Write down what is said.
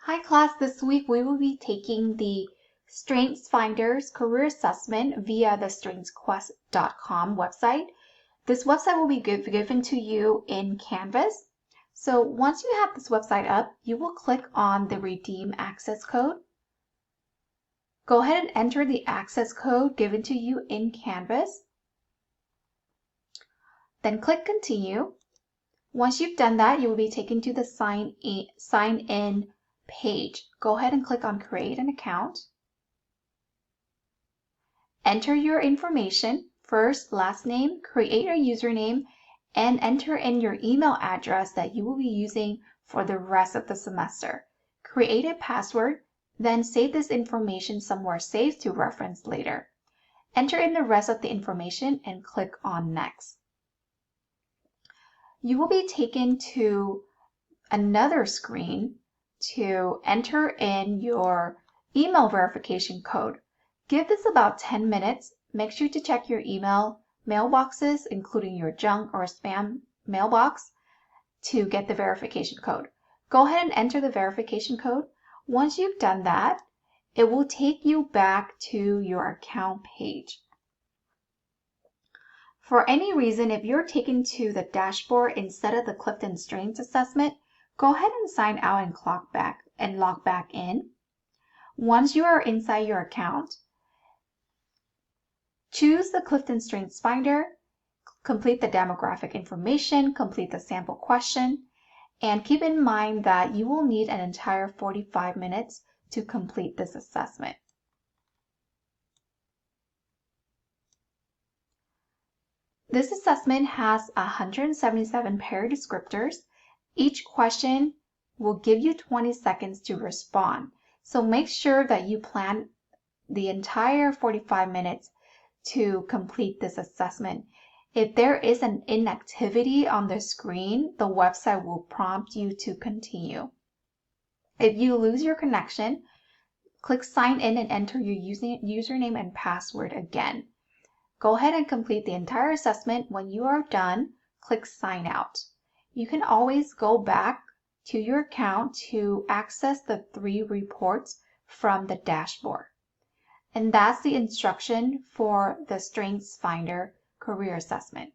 Hi class, this week we will be taking the StrengthsFinder's career assessment via the strengthsquest.com website. This website will be given to you in Canvas. So once you have this website up, you will click on the redeem access code. Go ahead and enter the access code given to you in Canvas. Then click continue. Once you've done that, you will be taken to the sign in page. Go ahead and click on create an account. Enter your information, first, last name, create a username, and enter in your email address that you will be using for the rest of the semester. Create a password, then save this information somewhere safe to reference later. Enter in the rest of the information and click on next. You will be taken to another screen to enter in your email verification code. Give this about 10 minutes. Make sure to check your email mailboxes, including your junk or spam mailbox, to get the verification code. Go ahead and enter the verification code. Once you've done that, it will take you back to your account page. For any reason, if you're taken to the dashboard instead of the Clifton Strengths assessment, go ahead and sign out and log back in. Once you are inside your account, choose the Clifton Strengths Finder, complete the demographic information, complete the sample question, and keep in mind that you will need an entire 45 minutes to complete this assessment. This assessment has 177 pair descriptors. Each question will give you 20 seconds to respond. So make sure that you plan the entire 45 minutes to complete this assessment. If there is an inactivity on the screen, the website will prompt you to continue. If you lose your connection, click sign in and enter your username and password again. Go ahead and complete the entire assessment. When you are done, click sign out. You can always go back to your account to access the 3 reports from the dashboard. And that's the instruction for the StrengthsFinder career assessment.